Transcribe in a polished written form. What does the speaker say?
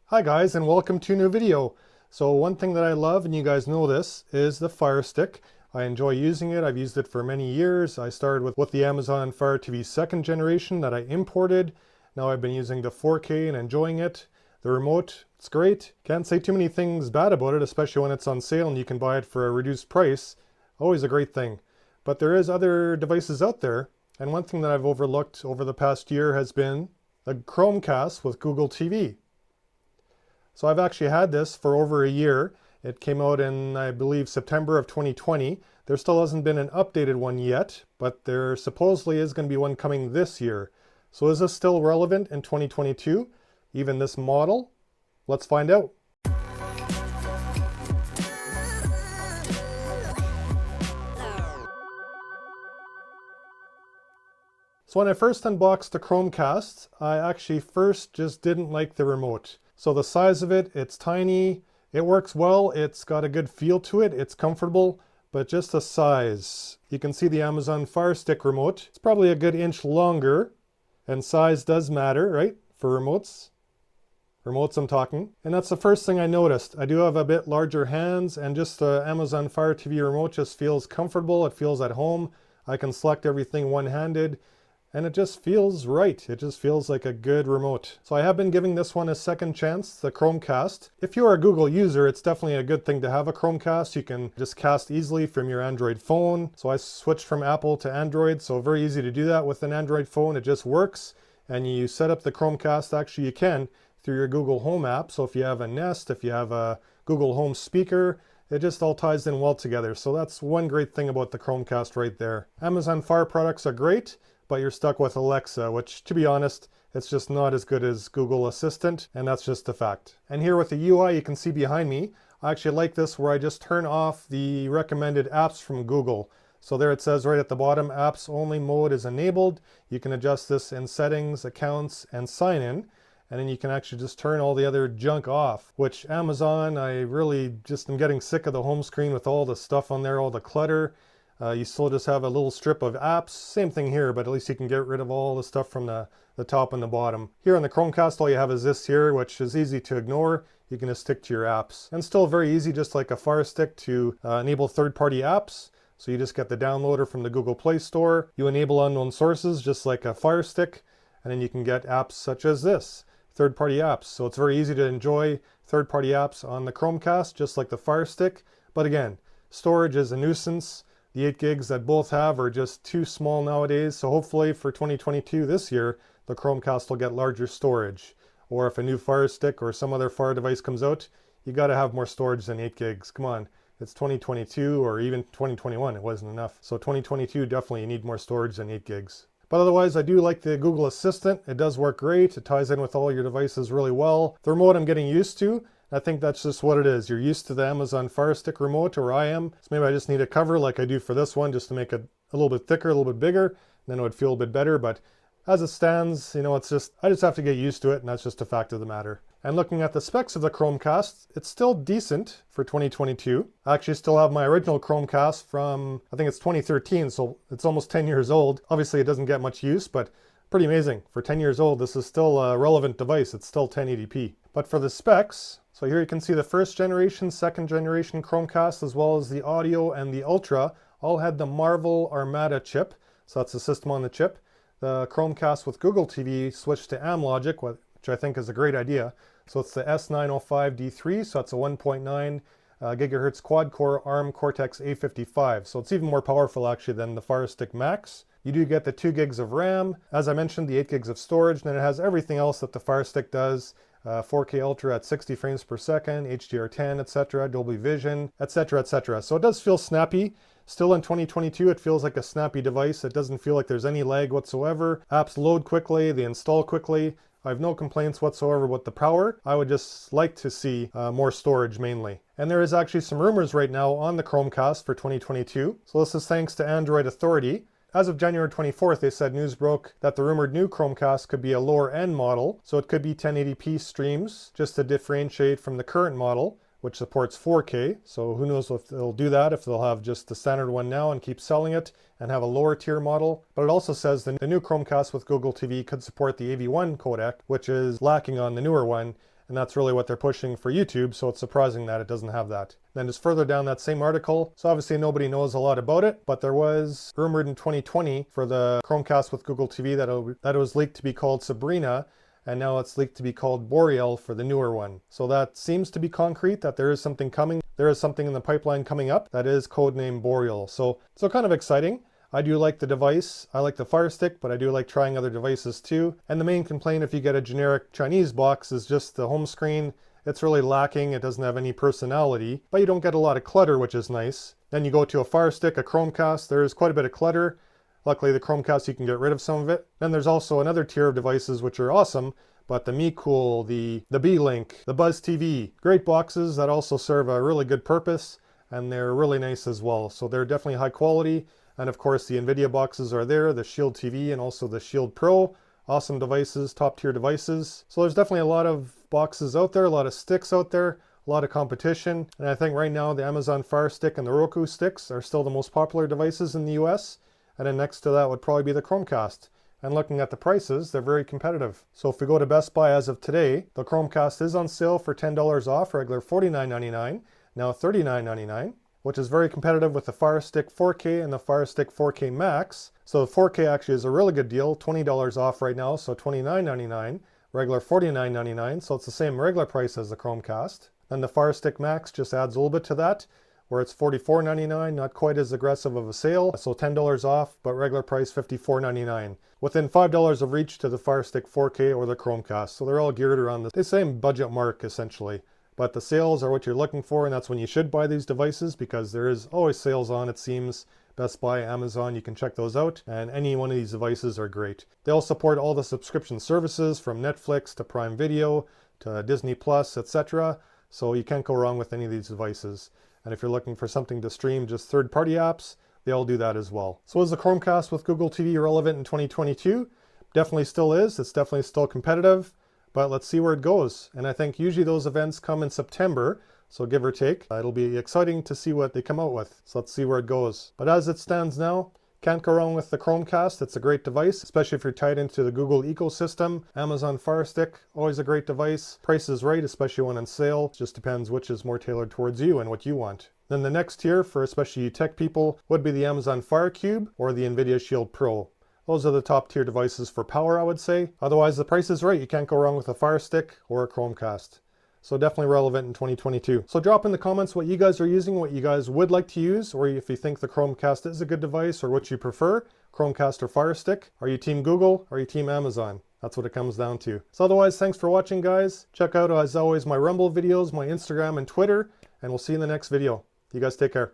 Hi guys, and welcome to a new video. So one thing that I love, and you guys know this, is the Fire Stick. I enjoy using it. I've used it for many years. I started with the Amazon Fire TV second generation that I imported. Now I've been using the 4K and enjoying it. The remote, it's great. Can't say too many things bad about it, especially when it's on sale and you can buy it for a reduced price. Always a great thing. But there is other devices out there, and one thing that I've overlooked over the past year has been the Chromecast with Google TV. So I've actually had this for over a year. It came out in, I believe, September of 2020. There still hasn't been an updated one yet, but there supposedly is going to be one coming this year. So is this still relevant in 2022? Even this model? Let's find out. So when I first unboxed the Chromecast, I actually first just didn't like the remote. So the size of it, it's tiny, it works well, it's got a good feel to it, it's comfortable, but just the size. You can see the Amazon Fire Stick remote. It's probably a good inch longer, and size does matter, right? For remotes. Remotes I'm talking. And that's the first thing I noticed. I do have a bit larger hands, and just the Amazon Fire TV remote just feels comfortable, it feels at home. I can select everything one-handed. And it just feels right. It just feels like a good remote. So I have been giving this one a second chance, the Chromecast. If you're a Google user, it's definitely a good thing to have a Chromecast. You can just cast easily from your Android phone. So I switched from Apple to Android, so very easy to do that with an Android phone. It just works. And you set up the Chromecast, actually you can, through your Google Home app. So if you have a Nest, if you have a Google Home speaker, it just all ties in well together. So that's one great thing about the Chromecast right there. Amazon Fire products are great, but you're stuck with Alexa, which, to be honest, it's just not as good as Google Assistant, and that's just a fact. And here with the UI, you can see behind me, I actually like this where I just turn off the recommended apps from Google. So there it says right at the bottom, apps only mode is enabled. You can adjust this in settings, accounts, and sign in. And then you can actually just turn all the other junk off, which Amazon, I really just am getting sick of the home screen with all the stuff on there, all the clutter. You still just have a little strip of apps. Same thing here, but at least you can get rid of all the stuff from the top and the bottom. Here on the Chromecast, all you have is this here, which is easy to ignore. You can just stick to your apps. And still very easy, just like a Fire Stick, to enable third-party apps. So you just get the downloader from the Google Play Store. You enable unknown sources, just like a Fire Stick. And then you can get apps such as this, third-party apps. So it's very easy to enjoy third-party apps on the Chromecast, just like the Fire Stick. But again, storage is a nuisance. The 8 gigs that both have are just too small nowadays, so hopefully for 2022 this year, the Chromecast will get larger storage. Or if a new Fire Stick or some other Fire device comes out, you gotta have more storage than 8 gigs. Come on, it's 2022 or even 2021, it wasn't enough. So 2022, definitely you need more storage than 8 gigs. But otherwise, I do like the Google Assistant. It does work great. It ties in with all your devices really well. The remote I'm getting used to. I think that's just what it is. You're used to the Amazon Fire Stick remote, or I am. So maybe I just need a cover like I do for this one, just to make it a little bit thicker, a little bit bigger, and then it would feel a bit better. But as it stands, you know, it's just, I just have to get used to it, and that's just a fact of the matter. And looking at the specs of the Chromecast, it's still decent for 2022. I actually still have my original Chromecast from, I think it's 2013, so it's almost 10 years old. Obviously, it doesn't get much use, but pretty amazing. For 10 years old, this is still a relevant device. It's still 1080p. But for the specs, so here you can see the first generation, second generation Chromecast, as well as the Audio and the Ultra, all had the Marvel Armada chip. So that's the system on the chip. The Chromecast with Google TV switched to Amlogic, which I think is a great idea. So it's the S905D3, so that's a 1.9 gigahertz quad-core ARM Cortex-A55. So it's even more powerful actually than the Fire Stick Max. You do get the 2 gigs of RAM, as I mentioned, the 8 gigs of storage, and then it has everything else that the Fire Stick does. 4K Ultra at 60 frames per second, HDR10, etc., Dolby Vision, etc., etc. So it does feel snappy. Still in 2022, it feels like a snappy device. It doesn't feel like there's any lag whatsoever. Apps load quickly, they install quickly. I have no complaints whatsoever with the power. I would just like to see more storage mainly. And there is actually some rumors right now on the Chromecast for 2022. So this is thanks to Android Authority. As of January 24th, they said news broke that the rumored new Chromecast could be a lower end model, so it could be 1080p streams, just to differentiate from the current model, which supports 4K. So who knows if they'll do that, if they'll have just the standard one now and keep selling it and have a lower tier model. But it also says the new Chromecast with Google TV could support the AV1 codec, which is lacking on the newer one. and that's really what they're pushing for YouTube, so it's surprising that it doesn't have that. Then just further down that same article, so obviously nobody knows a lot about it, but there was rumored in 2020 for the Chromecast with Google TV that it was leaked to be called Sabrina, and now it's leaked to be called Boreal for the newer one. So that seems to be concrete, that there is something coming. There is something in the pipeline coming up that is codenamed Boreal. So kind of exciting. I do like the device. I like the Fire Stick, but I do like trying other devices too. And the main complaint if you get a generic Chinese box is just the home screen. It's really lacking. It doesn't have any personality, but you don't get a lot of clutter, which is nice. Then you go to a Fire Stick, a Chromecast, there is quite a bit of clutter. Luckily the Chromecast, you can get rid of some of it. Then there's also another tier of devices which are awesome, but the MeCool, the B-Link, the Buzz TV, great boxes that also serve a really good purpose, and they're really nice as well. So they're definitely high quality. And of course the NVIDIA boxes are there, the Shield TV and also the Shield Pro. Awesome devices, top tier devices. So there's definitely a lot of boxes out there, a lot of sticks out there, a lot of competition. And I think right now the Amazon Fire Stick and the Roku sticks are still the most popular devices in the US. And then next to that would probably be the Chromecast. And looking at the prices, they're very competitive. So if we go to Best Buy as of today, the Chromecast is on sale for $10 off, regular $49.99, now $39.99. Which is very competitive with the Fire Stick 4K and the Fire Stick 4K Max. So the 4K actually is a really good deal, $20 off right now, so $29.99, regular $49.99, so it's the same regular price as the Chromecast. Then the Fire Stick Max just adds a little bit to that, where it's $44.99, not quite as aggressive of a sale, so $10 off, but regular price $54.99. Within $5 of reach to the Fire Stick 4K or the Chromecast, so they're all geared around the same budget mark essentially. But the sales are what you're looking for, and that's when you should buy these devices, because there is always sales on, it seems. Best Buy, Amazon, you can check those out, and any one of these devices are great. They all support all the subscription services from Netflix to Prime Video to Disney Plus, etc. So you can't go wrong with any of these devices. And if you're looking for something to stream just third-party apps, they all do that as well. So is the Chromecast with Google TV relevant in 2022? Definitely still is. It's definitely still competitive. But let's see where it goes. And I think usually those events come in September, so give or take. It'll be exciting to see what they come out with. So let's see where it goes. But as it stands now, can't go wrong with the Chromecast. It's a great device, especially if you're tied into the Google ecosystem. Amazon Fire Stick, always a great device. Price is right, especially when on sale. It just depends which is more tailored towards you and what you want. Then the next tier for especially you tech people would be the Amazon Fire Cube or the NVIDIA Shield Pro. Those are the top tier devices for power, I would say. Otherwise, the price is right. You can't go wrong with a Fire Stick or a Chromecast. So definitely relevant in 2022. So drop in the comments what you guys are using, what you guys would like to use, or if you think the Chromecast is a good device, or what you prefer, Chromecast or Fire Stick. Are you team Google? Are you team Amazon? That's what it comes down to. So otherwise, thanks for watching, guys. Check out, as always, my Rumble videos, my Instagram and Twitter, and we'll see you in the next video. You guys take care.